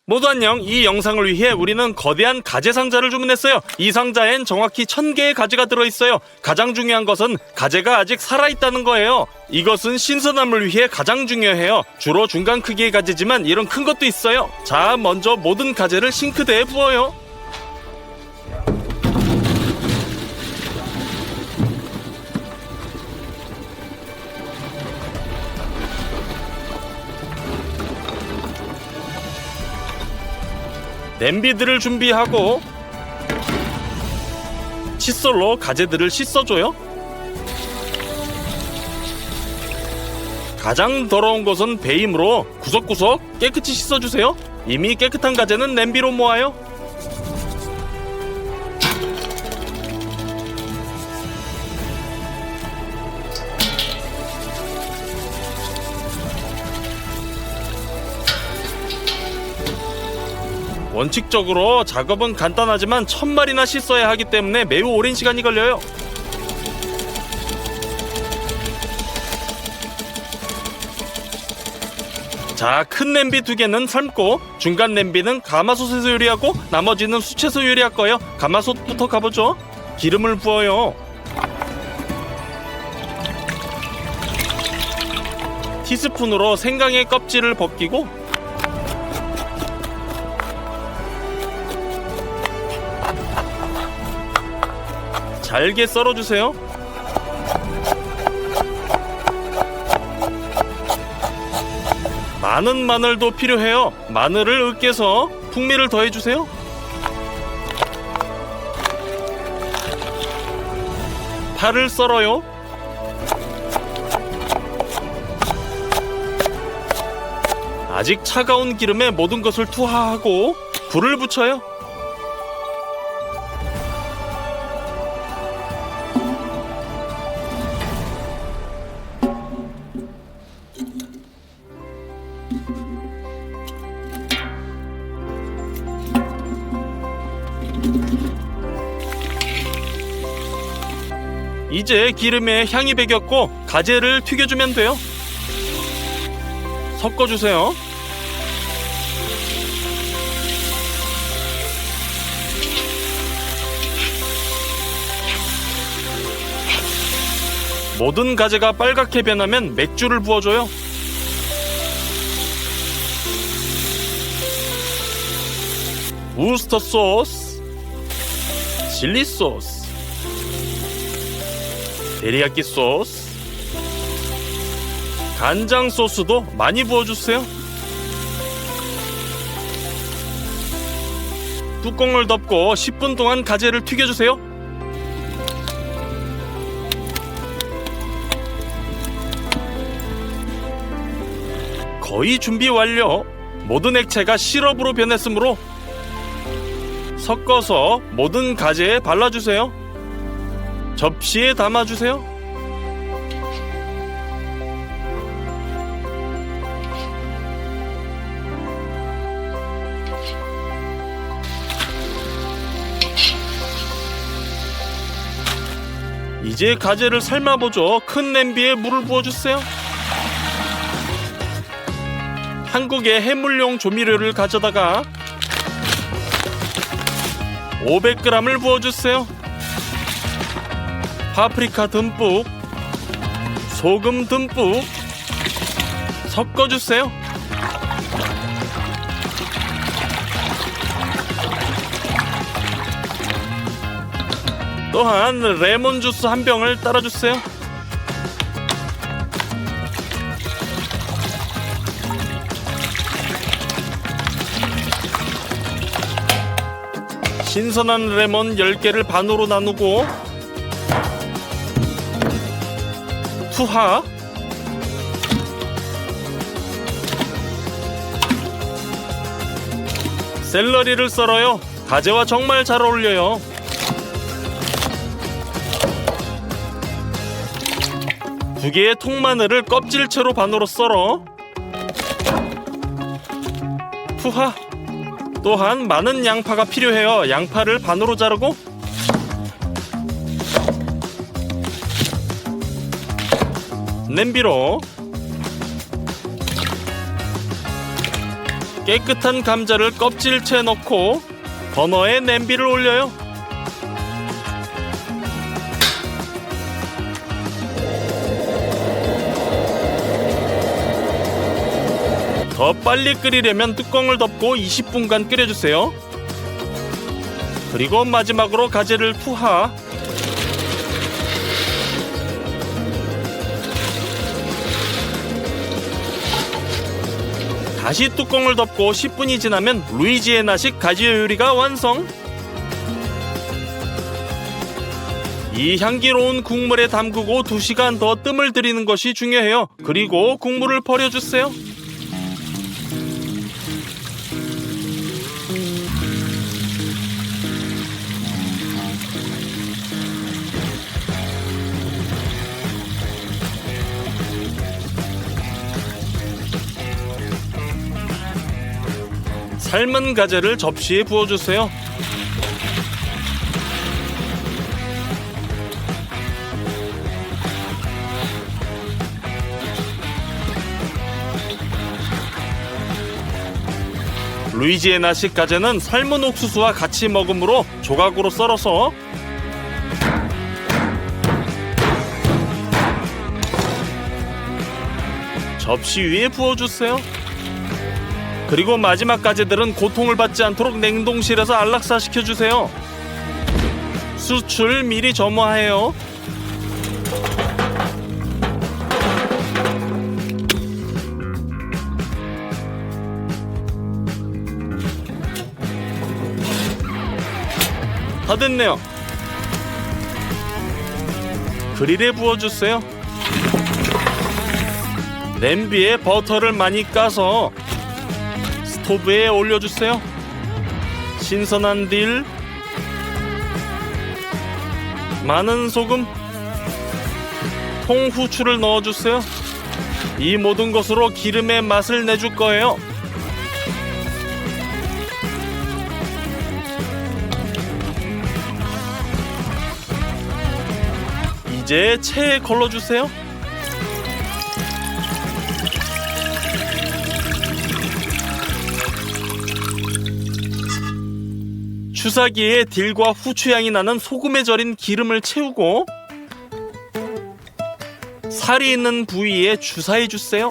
모두 안녕. 이 영상을 위해 우리는 거대한 가재 상자를 주문했어요. 이 상자엔 정확히 1000개의 가재가 들어있어요. 가장 중요한 것은 가재가 아직 살아있다는 거예요. 이것은 신선함을 위해 가장 중요해요. 주로 중간 크기의 가재지만 이런 큰 것도 있어요. 자, 먼저 모든 가재를 싱크대에 부어요. 냄비들을 준비하고 칫솔로 가재들을 씻어줘요. 가장 더러운 것은 배임으로 구석구석 깨끗이 씻어주세요. 이미 깨끗한 가재는 냄비로 모아요. 원칙적으로 작업은 간단하지만 1000마리나 씻어야 하기 때문에 매우 오랜 시간이 걸려요. 자, 큰 냄비 2개는 삶고 중간 냄비는 가마솥에서 요리하고 나머지는 수채에서 요리할 거예요. 가마솥부터 가보죠. 기름을 부어요. 티스푼으로 생강의 껍질을 벗기고 잘게 썰어주세요. 많은 마늘도 필요해요. 마늘을 으깨서 풍미를 더해주세요. 파를 썰어요. 아직 차가운 기름에 모든 것을 투하하고 불을 붙여요. 이제 기름에 향이 배겼고 가재를 튀겨주면 돼요. 섞어주세요. 모든 가재가 빨갛게 변하면 맥주를 부어줘요. 우스터 소스, 칠리 소스, 데리야끼 소스, 간장 소스도 많이 부어주세요. 뚜껑을 덮고 10분 동안 가재를 튀겨주세요. 거의 준비 완료. 모든 액체가 시럽으로 변했으므로 섞어서 모든 가재에 발라주세요. 접시에 담아주세요. 이제 가재를 삶아보죠. 큰 냄비에 물을 부어주세요. 한국의 해물용 조미료를 가져다가 500g을 부어주세요. 파프리카 듬뿍, 소금 듬뿍 섞어주세요. 또한 레몬 주스 한 병을 따라주세요. 신선한 레몬 10개를 반으로 나누고 투하, 샐러리를 썰어요. 가재와 정말 잘 어울려요. 두 개의 통마늘을 껍질채로 반으로 썰어 투하. 또한 많은 양파가 필요해요. 양파를 반으로 자르고 냄비로 깨끗한 감자를 껍질째 넣고 버너에 냄비를 올려요. 더 빨리 끓이려면 뚜껑을 덮고 20분간 끓여주세요. 그리고 마지막으로 가재를 투하. 다시 뚜껑을 덮고 10분이 지나면 루이지애나식 가지 요리가 완성. 이 향기로운 국물에 담그고 2시간 더 뜸을 들이는 것이 중요해요. 그리고 국물을 버려주세요. 삶은 가재를 접시에 부어주세요. 루이지애나식 가재는 삶은 옥수수와 같이 먹으므로 조각으로 썰어서 접시 위에 부어주세요. 그리고 마지막 가재들은 고통을 받지 않도록 냉동실에서 안락사시켜주세요. 수출 미리 점화해요. 다 됐네요. 그릴에 부어주세요. 냄비에 버터를 많이 까서 스토브에 올려주세요. 신선한 딜, 많은 소금, 통후추를 넣어주세요. 이 모든 것으로 기름의 맛을 내줄 거예요. 이제 체에 걸러주세요. 주사기에 딜과 후추향이 나는 소금에 절인 기름을 채우고 살이 있는 부위에 주사해주세요.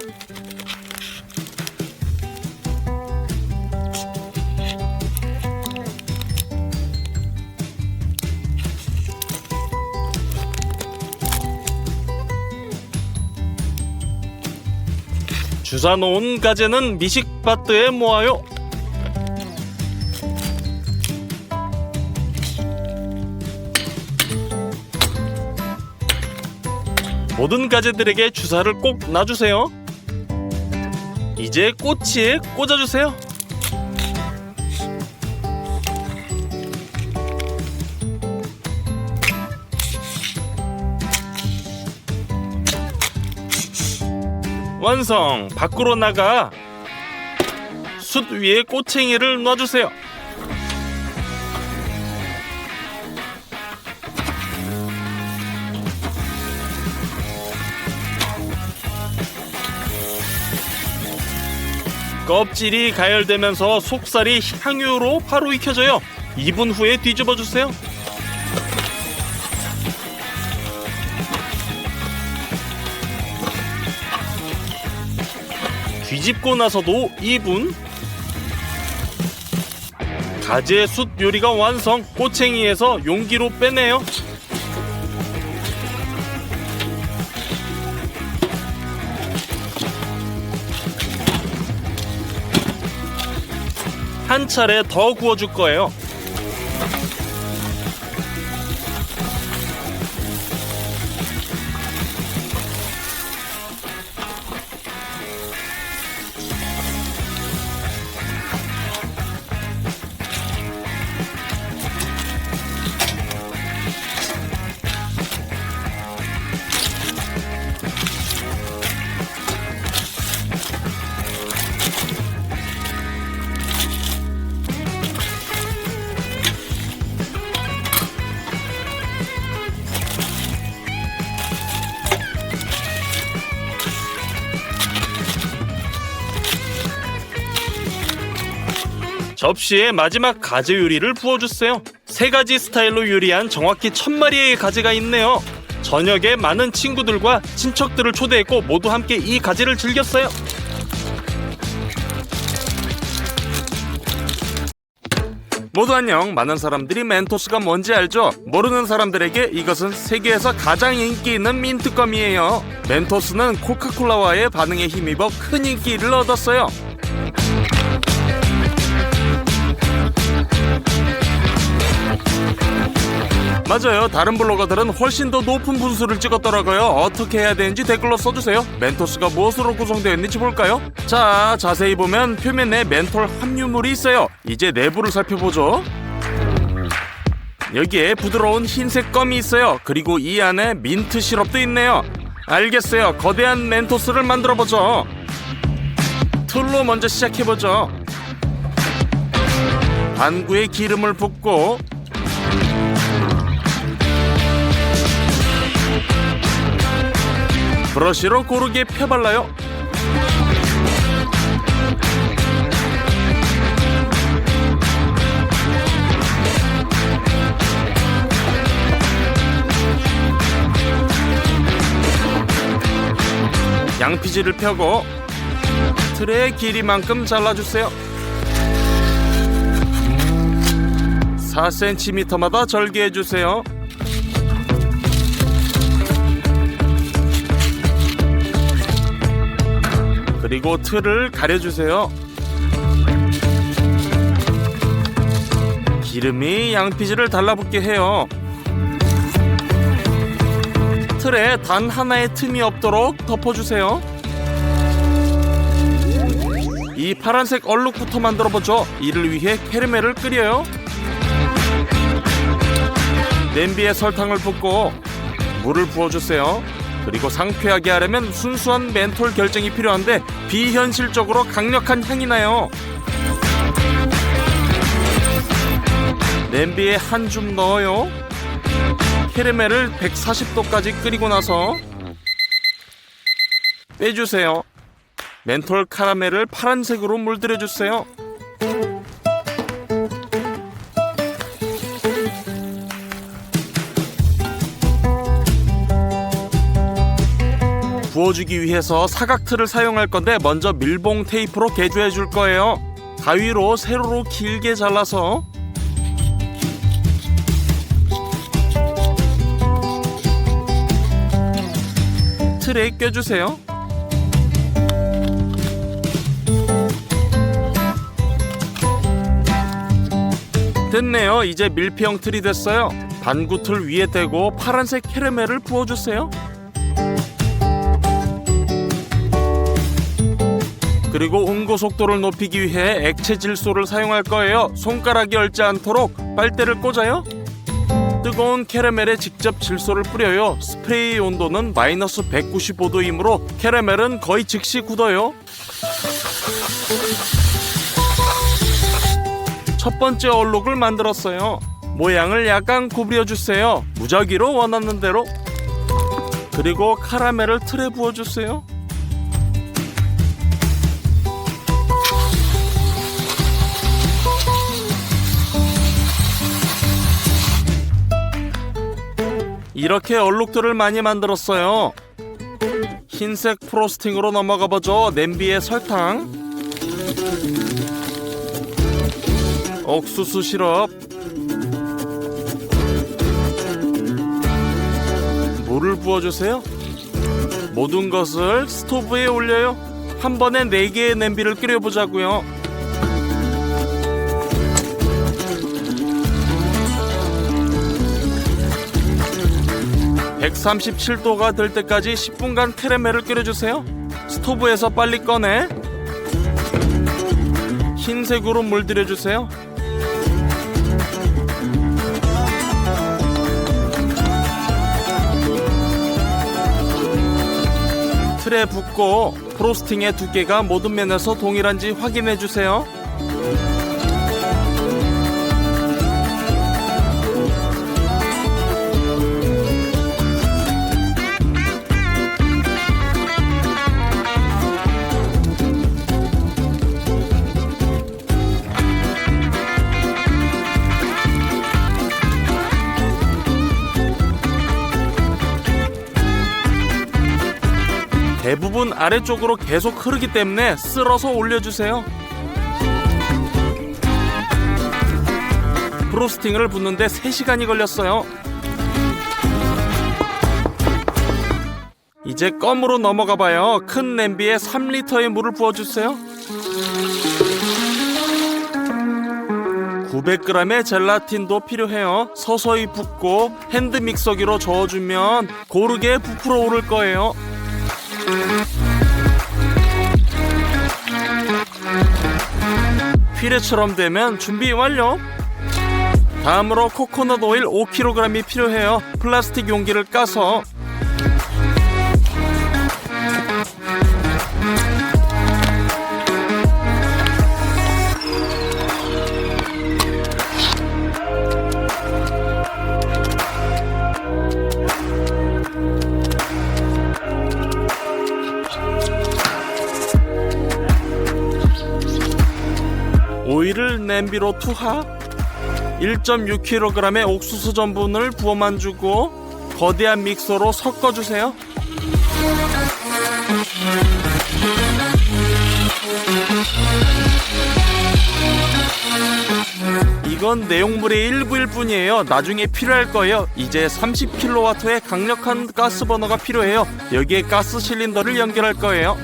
주사 놓은 가재는 미식바트에 모아요. 모든 가재들에게 주사를 꼭 놔주세요. 이제 꼬치에 꽂아주세요. 완성! 밖으로 나가 숯 위에 꼬챙이를 놔주세요. 껍질이 가열되면서 속살이 향유로 바로 익혀져요. 2분 후에 뒤집어주세요. 뒤집고 나서도 2분. 가재 숯 요리가 완성. 꼬챙이에서 용기로 빼내요. 한 차례 더 구워줄 거예요. 접시에 마지막 가재 요리를 부어주세요. 3가지 스타일로 요리한 정확히 1000마리의 가재가 있네요. 저녁에 많은 친구들과 친척들을 초대했고 모두 함께 이 가재를 즐겼어요. 모두 안녕. 많은 사람들이 멘토스가 뭔지 알죠? 모르는 사람들에게 이것은 세계에서 가장 인기 있는 민트껌이에요. 멘토스는 코카콜라와의 반응에 힘입어 큰 인기를 얻었어요. 맞아요. 다른 블로거들은 훨씬 더 높은 분수를 찍었더라고요. 어떻게 해야 되는지 댓글로 써주세요. 멘토스가 무엇으로 구성되어 있는지 볼까요? 자, 자세히 보면 표면에 멘톨 함유물이 있어요. 이제 내부를 살펴보죠. 여기에 부드러운 흰색 껌이 있어요. 그리고 이 안에 민트 시럽도 있네요. 알겠어요. 거대한 멘토스를 만들어보죠. 툴로 먼저 시작해보죠. 반구에 기름을 붓고 브러쉬로 고르게 펴발라요. 양피지를 펴고 트레의 길이만큼 잘라주세요. 4cm마다 절개해주세요. 그리고 틀을 가려주세요. 기름이 양피지를 달라붙게 해요. 틀에 단 하나의 틈이 없도록 덮어주세요. 이 파란색 얼룩부터 만들어보죠. 이를 위해 캐러멜을 끓여요. 냄비에 설탕을 붓고 물을 부어주세요. 그리고 상쾌하게 하려면 순수한 멘톨 결정이 필요한데 비현실적으로 강력한 향이 나요. 냄비에 한 줌 넣어요. 캐러멜을 140도까지 끓이고 나서 빼주세요. 멘톨 카라멜을 파란색으로 물들여주세요. 부어주기 위해서 사각틀을 사용할 건데 먼저 밀봉 테이프로 개조해 줄 거예요. 가위로 세로로 길게 잘라서 틀에 껴주세요. 됐네요. 이제 밀폐형 틀이 됐어요. 반구틀 위에 대고 파란색 캐러멜을 부어주세요. 그리고 응고 속도를 높이기 위해 액체 질소를 사용할 거예요. 손가락이 얽지 않도록 빨대를 꽂아요. 뜨거운 캐러멜에 직접 질소를 뿌려요. 스프레이 온도는 마이너스 195도이므로 캐러멜은 거의 즉시 굳어요. 첫 번째 얼룩을 만들었어요. 모양을 약간 구부려주세요. 무작위로 원하는 대로. 그리고 카라멜을 틀에 부어주세요. 이렇게 얼룩들을 많이 만들었어요. 흰색 프로스팅으로 넘어가보죠. 냄비에 설탕, 옥수수 시럽, 물을 부어주세요. 모든 것을 스토브에 올려요. 한 번에 4개의 냄비를 끓여보자고요. 137도가 될 때까지 10분간 캐러멜을 끓여주세요. 스토브에서 빨리 꺼내 흰색으로 물들여주세요. 틀에 붓고 프로스팅의 두께가 모든 면에서 동일한지 확인해주세요. 대부분 아래쪽으로 계속 흐르기 때문에 쓸어서 올려주세요. 프로스팅을 붓는데 3시간이 걸렸어요. 이제 껌으로 넘어가봐요. 큰 냄비에 3리터의 물을 부어주세요. 900g의 젤라틴도 필요해요. 서서히 붓고 핸드 믹서기로 저어주면 고르게 부풀어 오를 거예요. 피레처럼 되면 준비 완료. 다음으로 코코넛 오일 5kg이 필요해요. 플라스틱 용기를 까서 오일을 냄비로 투하. 1.6kg의 옥수수 전분을 부어만 주고 거대한 믹서로 섞어주세요. 이건 내용물의 일부일 뿐이에요. 나중에 필요할 거예요. 이제 30kW의 강력한 가스 버너가 필요해요. 여기에 가스 실린더를 연결할 거예요.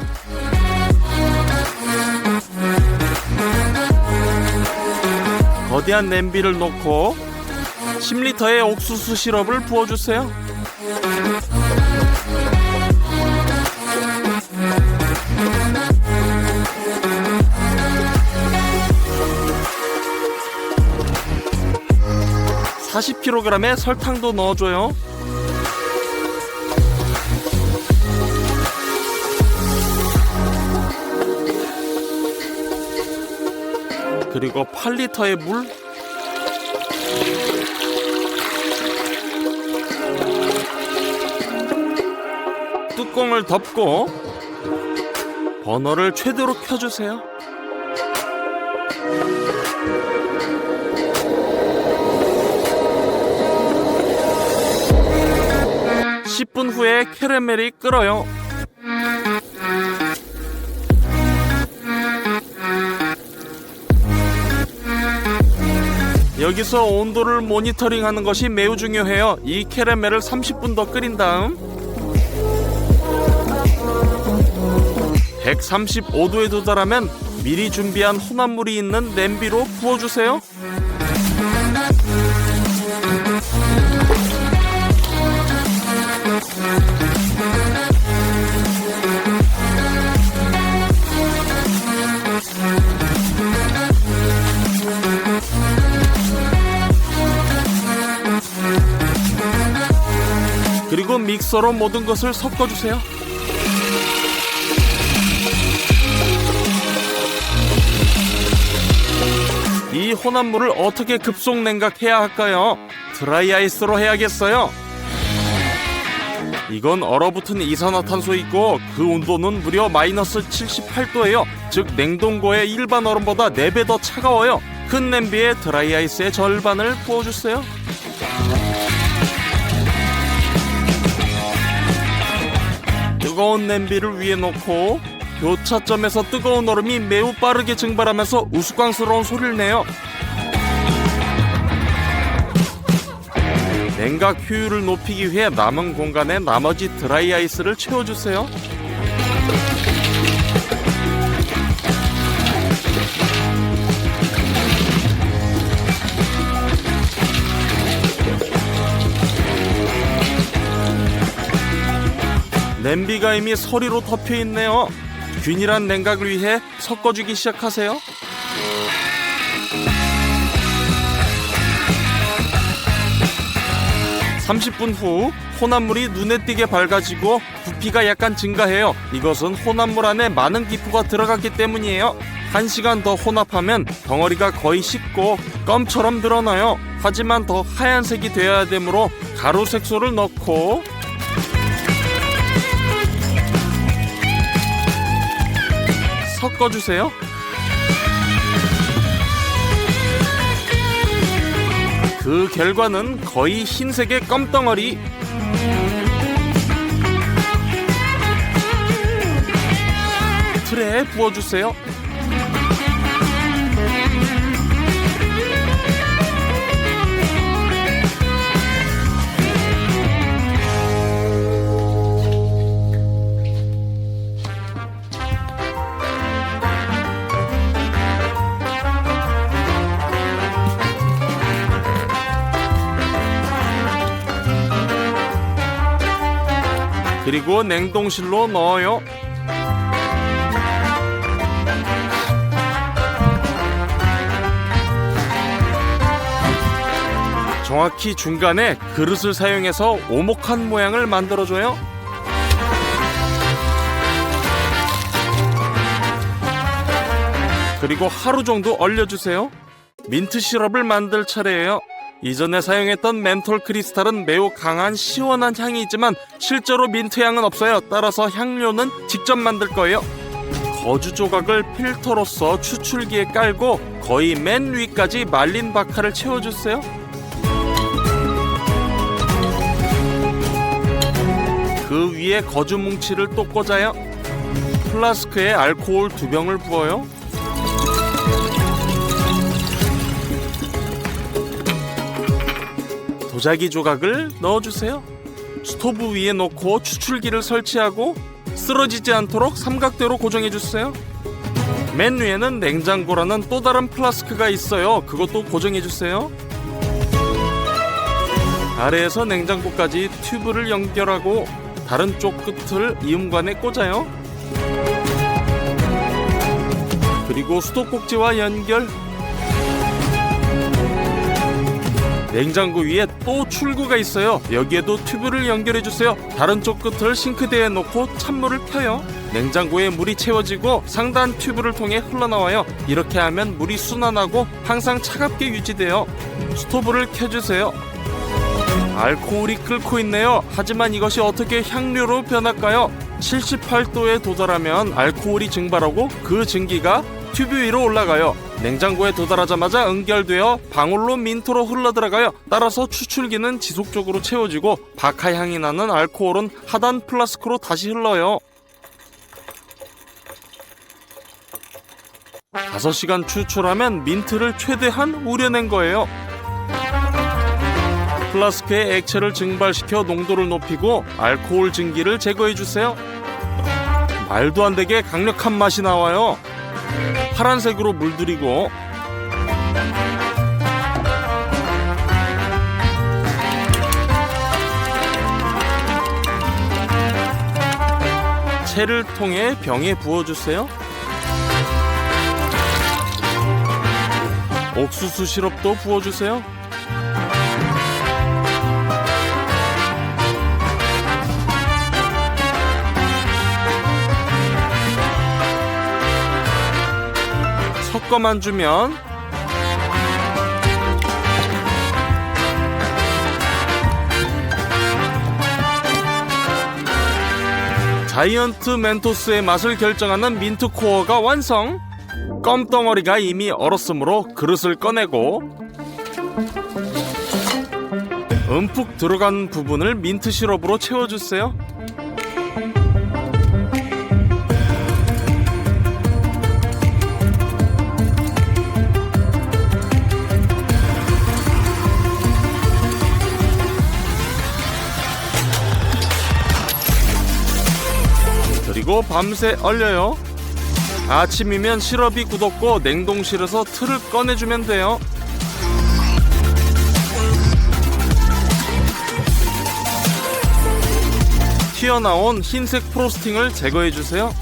거대한 냄비를 놓고 10리터의 옥수수 시럽을 부어주세요. (40kg의) 설탕도 넣어줘요. 그리고 8리터의 물, 뚜껑을 덮고 버너를 최대로 켜주세요. (10분) 후에 캐러멜이 끓어요. 여기서 온도를 모니터링하는 것이 매우 중요해요. 이 캐러멜을 30분 더 끓인 다음 135도에 도달하면 미리 준비한 혼합물이 있는 냄비로 부어주세요. 그리고 믹서로 모든 것을 섞어주세요. 이 혼합물을 어떻게 급속 냉각해야 할까요? 드라이아이스로 해야겠어요. 이건 얼어붙은 이산화탄소이고 그 온도는 무려 마이너스 78도예요. 즉 냉동고의 일반 얼음보다 4배 더 차가워요. 큰 냄비에 드라이아이스의 절반을 부어주세요. 뜨거운 냄비를 위에 놓고 교차점에서 뜨거운 얼음이 매우 빠르게 증발하면서 우스꽝스러운 소리를 내요. 냉각 효율을 높이기 위해 남은 공간에 나머지 드라이아이스를 채워주세요. 냄비가 이미 서리로 덮여있네요. 균일한 냉각을 위해 섞어주기 시작하세요. (30분) 후 혼합물이 눈에 띄게 밝아지고 부피가 약간 증가해요. 이것은 혼합물 안에 많은 기포가 들어갔기 때문이에요. 1시간 더 혼합하면 덩어리가 거의 식고 껌처럼 늘어나요. 하지만 더 하얀색이 되어야 되므로 가루 색소를 넣고 섞어주세요. 그 결과는 거의 흰색의 껌덩어리. 틀에 부어주세요. 그리고 냉동실로 넣어요. 정확히 중간에 그릇을 사용해서 오목한 모양을 만들어줘요. 그리고 하루 정도 얼려주세요. 민트 시럽을 만들 차례예요. 이전에 사용했던 멘톨 크리스탈은 매우 강한 시원한 향이 있지만 실제로 민트 향은 없어요. 따라서 향료는 직접 만들 거예요. 거주 조각을 필터로서 추출기에 깔고 거의 맨 위까지 말린 바카를 채워주세요. 그 위에 거주 뭉치를 또 꽂아요. 플라스크에 알코올 2병을 부어요. 도자기 조각을 넣어주세요. 스토브 위에 놓고 추출기를 설치하고 쓰러지지 않도록 삼각대로 고정해주세요. 맨 위에는 냉장고라는 또 다른 플라스크가 있어요. 그것도 고정해주세요. 아래에서 냉장고까지 튜브를 연결하고 다른 쪽 끝을 이음관에 꽂아요. 그리고 수도꼭지와 연결. 냉장고 위에 또 출구가 있어요. 여기에도 튜브를 연결해주세요. 다른 쪽 끝을 싱크대에 놓고 찬물을 펴요. 냉장고에 물이 채워지고 상단 튜브를 통해 흘러나와요. 이렇게 하면 물이 순환하고 항상 차갑게 유지돼요. 스토브를 켜주세요. 알코올이 끓고 있네요. 하지만 이것이 어떻게 향료로 변할까요? 78도에 도달하면 알코올이 증발하고 그 증기가 튜브 위로 올라가요. 냉장고에 도달하자마자 응결되어 방울로 민트로 흘러들어가요. 따라서 추출기는 지속적으로 채워지고 바카 향이 나는 알코올은 하단 플라스크로 다시 흘러요. 5시간 추출하면 민트를 최대한 우려낸 거예요. 플라스크에 액체를 증발시켜 농도를 높이고 알코올 증기를 제거해주세요. 말도 안 되게 강력한 맛이 나와요. 파란색으로 물들이고 채를 통해 병에 부어주세요. 옥수수 시럽도 부어주세요. 섞어만 주면 자이언트 멘토스의 맛을 결정하는 민트 코어가 완성! 껌덩어리가 이미 얼었으므로 그릇을 꺼내고 움푹 들어간 부분을 민트 시럽으로 채워주세요. 그리고 밤새 얼려요. 아침이면 시럽이 굳었고 냉동실에서 틀을 꺼내주면 돼요. 튀어나온 흰색 프로스팅을 제거해주세요.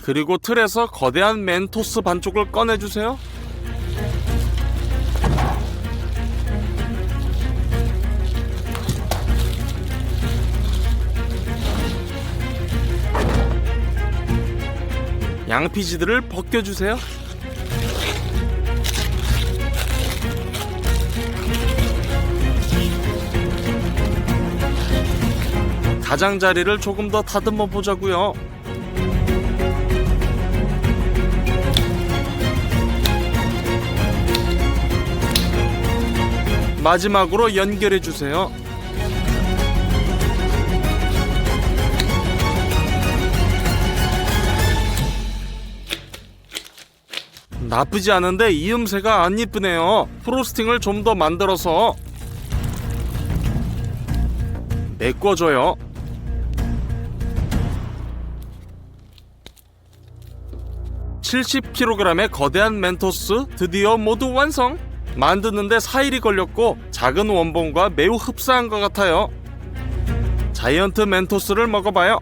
그리고 틀에서 거대한 멘토스 반쪽을 꺼내주세요. 양피지들을 벗겨주세요. 가장자리를 조금 더 다듬어 보자고요. 마지막으로 연결해 주세요. 나쁘지 않은데 이음새가 안 이쁘네요. 프로스팅을 좀 더 만들어서 메꿔줘요. (70kg의) 거대한 멘토스 드디어 모두 완성! 만드는데 4일이 걸렸고 작은 원본과 매우 흡사한 것 같아요. 자이언트 멘토스를 먹어봐요.